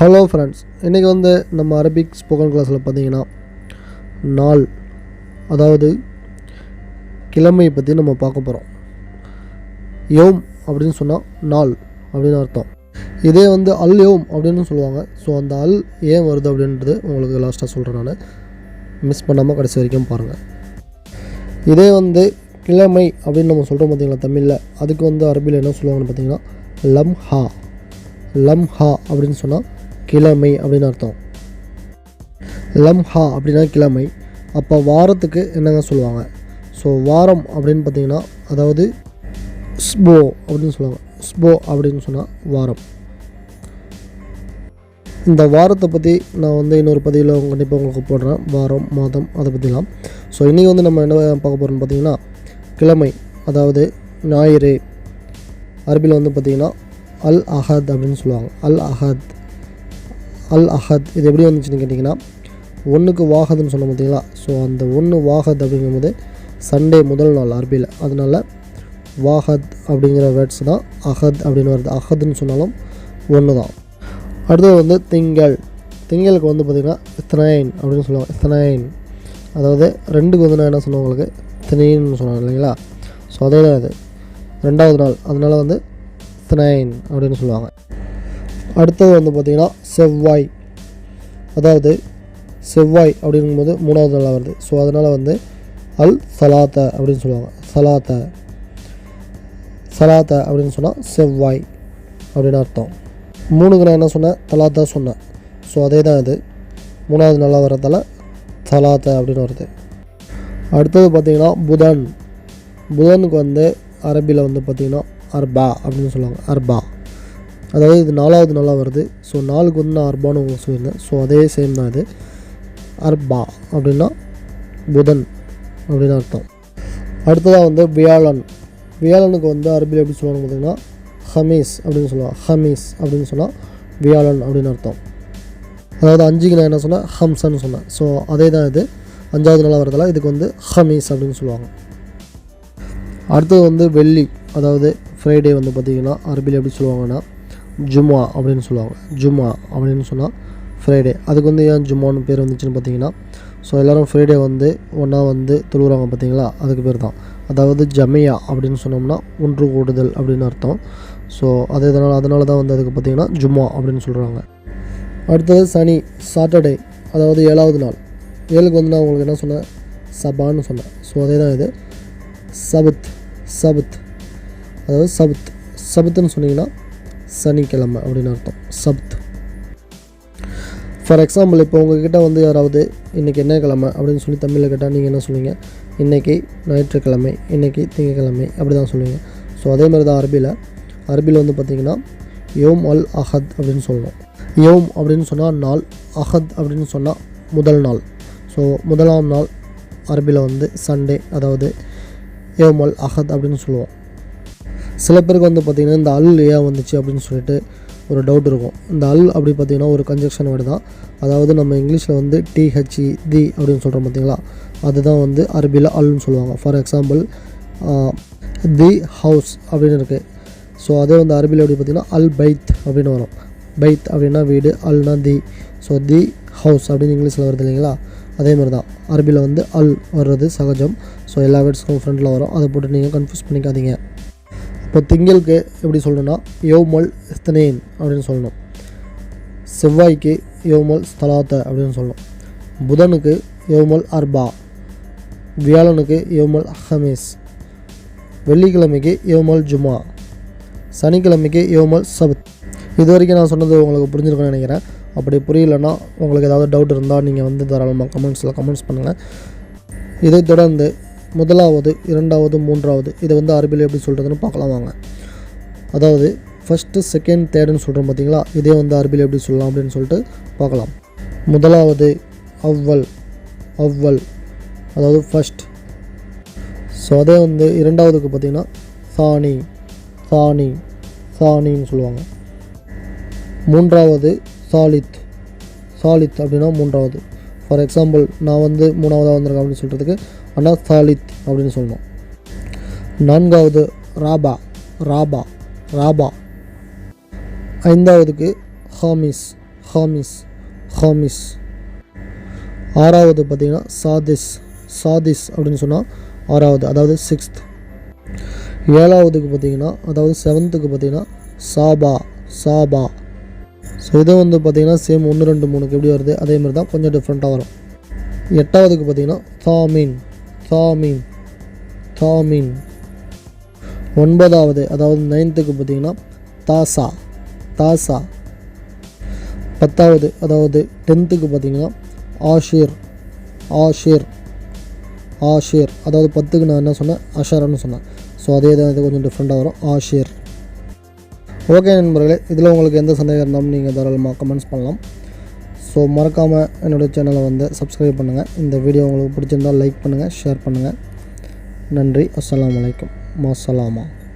Hello friends, இன்றைக்கி நம்ம Arabic spoken கிளாஸில் பார்த்தீங்கன்னா நாள் அதாவது கிழமையை பற்றி நம்ம பார்க்க போகிறோம். யோம் அப்படின்னு சொன்னால் நாள் அப்படின்னு அர்த்தம். இதே அல் யோம் அப்படின்னு சொல்லுவாங்க. ஸோ அந்த அல் ஏன் வருது அப்படின்றது உங்களுக்கு லாஸ்ட்டாக சொல்கிறேன். நான் மிஸ் பண்ணாமல் கடைசி வரைக்கும் பாருங்கள். இதே கிழமை அப்படின்னு நம்ம சொல்கிறோம் பார்த்தீங்களா தமிழில், அதுக்கு அரபியில் என்ன சொல்லுவாங்கன்னு பார்த்தீங்கன்னா லம்ஹா. லம்ஹா அப்படின்னு சொன்னால் கிழமை அப்படின்னு அர்த்தம். லம்ஹா அப்படின்னா கிழமை. அப்போ வாரத்துக்கு என்னங்க சொல்லுவாங்க? ஸோ வாரம் அப்படின்னு பார்த்தீங்கன்னா அதாவது ஸ்போ அப்படின்னு சொல்லுவாங்க. ஸ்போ அப்படின்னு சொன்னால் வாரம். இந்த வாரத்தை பற்றி நான் இன்னொரு பதிவில் கண்டிப்பாக உங்களுக்கு போடுறேன், வாரம் மாதம் அதை பற்றிலாம். ஸோ இன்றைக்கி நம்ம என்ன பார்க்க போகிறோம்னு பார்த்தீங்கன்னா கிழமை அதாவது ஞாயிறு. அரபியில் பார்த்தீங்கன்னா அல் அஹத் அப்படின்னு சொல்லுவாங்க. அல் அஹத். அல் அஹத் இது எப்படி வந்துச்சுன்னு கேட்டிங்கன்னா, ஒன்றுக்கு வாகதுன்னு சொன்ன பார்த்தீங்களா? ஸோ அந்த ஒன்று வாகத் அப்படிங்கும்போது சண்டே முதல் நாள் அரபியில். அதனால் வாகத் அப்படிங்கிற வேர்ட்ஸ் தான் அஹத் அப்படின்னு வருது. அஹத்னு சொன்னாலும் ஒன்று தான். அடுத்தது திங்கள். திங்களுக்கு பார்த்திங்கன்னா இத்னைன் அப்படின்னு சொல்லுவாங்க. இத்னைன் அதாவது ரெண்டுக்கு நான் என்ன சொன்னேன் உங்களுக்கு, தினைன்னு சொன்னாங்க இல்லைங்களா? ஸோ அதே தான் இது ரெண்டாவது நாள். அதனால் இத்னைன் அப்படின்னு சொல்லுவாங்க. அடுத்தது பார்த்திங்கன்னா செவ்வாய். அதாவது செவ்வாய் அப்படிங்கும்போது மூணாவது நாளாக வருது. ஸோ அதனால் அல் சலாத்த அப்படின்னு சொல்லுவாங்க. சலாத்த. சலாத்த அப்படின்னு சொன்னால் செவ்வாய் அப்படின்னு அர்த்தம். மூணுக்கு நான் என்ன சொன்னேன், தலாத்தா சொன்னேன். ஸோ அதே தான் இது மூணாவது நாளாக வர்றதால சலாத்த அப்படின்னு வருது. அடுத்தது பார்த்திங்கன்னா புதன். புதனுக்கு அரபியில் பார்த்திங்கன்னா அர்பா அப்படின்னு சொல்லுவாங்க. அர்பா அதாவது இது நாலாவது நாளாக வருது. ஸோ நாளுக்கு நான் அர்பான்னு உங்களுக்கு சொல்லியிருந்தேன். ஸோ அதே சேம் தான் இது. அர்பா அப்படின்னா புதன் அப்படின்னு அர்த்தம். அடுத்ததாக வியாழன். வியாழனுக்கு அரபியில் எப்படி சொல்லுவாங்க பார்த்திங்கன்னா ஹமீஸ் அப்படின்னு சொல்லுவாங்க. ஹமீஸ் அப்படின்னு சொன்னால் வியாழன் அப்படின்னு அர்த்தம். அதாவது அஞ்சுக்கு நான் என்ன சொன்னேன், ஹம்சன்னு சொன்னேன். ஸோ அதே தான் இது அஞ்சாவது நாளாக வரதால இதுக்கு ஹமீஸ் அப்படின்னு சொல்லுவாங்க. அடுத்தது வெள்ளி அதாவது ஃப்ரைடே பார்த்திங்கன்னா அரபியில் எப்படி சொல்லுவாங்கன்னா ஜும்மா அப்படின்னு சொல்லுவாங்க. ஜும்மா அப்படின்னு சொன்னால் ஃப்ரைடே. அதுக்கு ஏன் ஜும்மான்னு பேர் வந்துச்சுன்னு பார்த்தீங்கன்னா, ஸோ எல்லோரும் ஃப்ரைடே ஒன்றா தொழுகிறாங்க பார்த்தீங்களா, அதுக்கு பேர் தான். அதாவது ஜமியா அப்படின்னு சொன்னோம்னா ஒன்று கூடுதல் அப்படின்னு அர்த்தம். ஸோ அதனால தான் அதுக்கு பார்த்திங்கன்னா ஜும்மா அப்படின்னு சொல்கிறாங்க. அடுத்தது சனி. சாட்டர்டே அதாவது ஏழாவது நாள். ஏழுக்கு நான் உங்களுக்கு என்ன சொன்னேன், சபான்னு சொன்னேன். ஸோ அதே தான் இது சபத். சபத் அதாவது சபத். சபத்துன்னு சொன்னீங்கன்னா சனிக்கிழமை அப்படின்னு அர்த்தம். சப்த். ஃபார் எக்ஸாம்பிள் இப்போ உங்கள்கிட்ட யாராவது இன்றைக்கி என்ன கிழமை அப்படின்னு சொல்லி தமிழில் கேட்டால் நீங்கள் என்ன சொல்லுவீங்க, இன்றைக்கி ஞாயிற்றுக்கிழமை, இன்றைக்கி திங்கக்கிழமை அப்படி தான் சொல்லுவீங்க. ஸோ அதே மாதிரி தான் அரபியில் பார்த்திங்கன்னா யோம் அல் அஹத் அப்படின்னு சொல்லணும். யோம் அப்படின்னு சொன்னால் நாள், அஹத் அப்படின்னு சொன்னால் முதல் நாள். ஸோ முதலாம் நாள் அரபியில் சண்டே, அதாவது யோம் அல் அஹத் அப்படின்னு சொல்லுவோம். சில பேருக்கு பார்த்திங்கன்னா இந்த அல் ஏன் வந்துச்சு அப்படின்னு சொல்லிட்டு ஒரு டவுட் இருக்கும். இந்த அல் அப்படி பார்த்திங்கன்னா ஒரு கன்ஜெக்ஷன் வேர்டு தான். அதாவது நம்ம இங்கிலீஷில் டிஹெச்இ தி அப்படின்னு சொல்கிறோம் பார்த்திங்களா, அதுதான் அரபியில் அல்னு சொல்லுவாங்க. ஃபார் எக்ஸாம்பிள் தி ஹவுஸ் அப்படின்னு இருக்குது. ஸோ அதே அரபியில் எப்படி பார்த்திங்கன்னா அல் பைத் அப்படின்னு வரும். பைத் அப்படின்னா வீடு, அல்னா தி. ஸோ தி ஹவுஸ் அப்படின்னு இங்கிலீஷில் வருது இல்லைங்களா, அதே மாதிரி தான் அரபியில் அல் வர்றது சகஜம். ஸோ எல்லா வேர்ட்ஸுக்கும் ஃப்ரெண்டில் வரும். அதை போட்டு நீங்கள் கன்ஃபியூஸ் பண்ணிக்காதீங்க. இப்போ திங்களுக்கு எப்படி சொல்லணும்னா யோமல் இஸ்தனேன் அப்படின்னு சொல்லணும். செவ்வாய்க்கு யோமல் ஸ்தலாத்த அப்படின்னு சொல்லணும். புதனுக்கு யோமல் அர்பா. வியாழனுக்கு யோமல் ஹமீஸ். வெள்ளிக்கிழமைக்கு யோமல் ஜுமா. சனிக்கிழமைக்கு யோமல் சபத். இது வரைக்கும் நான் சொன்னது உங்களுக்கு புரிஞ்சிருக்குன்னு நினைக்கிறேன். அப்படி புரியலைன்னா உங்களுக்கு ஏதாவது டவுட் இருந்தால் நீங்கள் தாராளமாக கமெண்ட்ஸ் பண்ணுங்கள். இதை தொடர்ந்து முதலாவது, இரண்டாவது, மூன்றாவது இதை அரபியில் எப்படி சொல்கிறதுன்னு பார்க்கலாம் வாங்க. அதாவது ஃபஸ்ட்டு, செகண்ட், தேர்டுன்னு சொல்கிறோம் பார்த்தீங்களா, இதே அரபியில் எப்படி சொல்லலாம் அப்படின்னு சொல்லிட்டு பார்க்கலாம். முதலாவது அவ்வல். அவ்வல் அதாவது ஃபஸ்ட். ஸோ அதே இரண்டாவதுக்கு பார்த்திங்கன்னா சானி. சானி. சானின்னு சொல்லுவாங்க. மூன்றாவது சாலித். சாலித் அப்படின்னா மூன்றாவது. ஃபார் எக்ஸாம்பிள் நான் மூணாவதாக வந்திருக்கேன் அப்படின்னு சொல்கிறதுக்கு ஆனால் சாலித் அப்படின்னு சொல்லணும். நான்காவது ராபா. ராபா. ராபா. ஐந்தாவதுக்கு ஹாமிஸ். ஹாமிஸ் ஹாமிஸ். ஆறாவது பார்த்திங்கன்னா சாதிஸ் சாதிஸ் அப்படின்னு சொன்னால் ஆறாவது, அதாவது 6th. ஏழாவதுக்கு பார்த்திங்கன்னா அதாவது 7th பார்த்திங்கன்னா சாபா சாபா. ஸோ இதை வந்து பார்த்திங்கன்னா சேம் 1 2 3க்கு எப்படி வருது அதே மாதிரி தான், கொஞ்சம் டிஃப்ரெண்ட்டாக வரும். எட்டாவதுக்கு பார்த்திங்கன்னா தாமீன் தாமீன் தாமீன். 9வது அதாவது 9th பார்த்திங்கன்னா தாசா தாசா. 10வது அதாவது 10th பார்த்திங்கன்னா ஆஷிர் ஆஷிர் ஆஷிர். அதாவது 10க்கு நான் என்ன சொன்னேன், அஷரான்னு சொன்னேன். ஸோ அதே தான், இது கொஞ்சம் டிஃப்ரெண்ட்டாக வரும், ஆஷிர். ஓகே நண்பர்களே, இதில் உங்களுக்கு எந்த சந்தேகம் இருந்தாலும் நீங்கள் தாராளமாக கமெண்ட்ஸ் பண்ணலாம். ஸோ மறக்காமல் என்னுடைய சேனலை வந்து சப்ஸ்கிரைப் பண்ணுங்கள். இந்த வீடியோ உங்களுக்கு பிடிச்சிருந்தால் லைக் பண்ணுங்கள், ஷேர் பண்ணுங்கள். நன்றி. அஸ்ஸலாமு அலைக்கும். மஸ்ஸலாமா.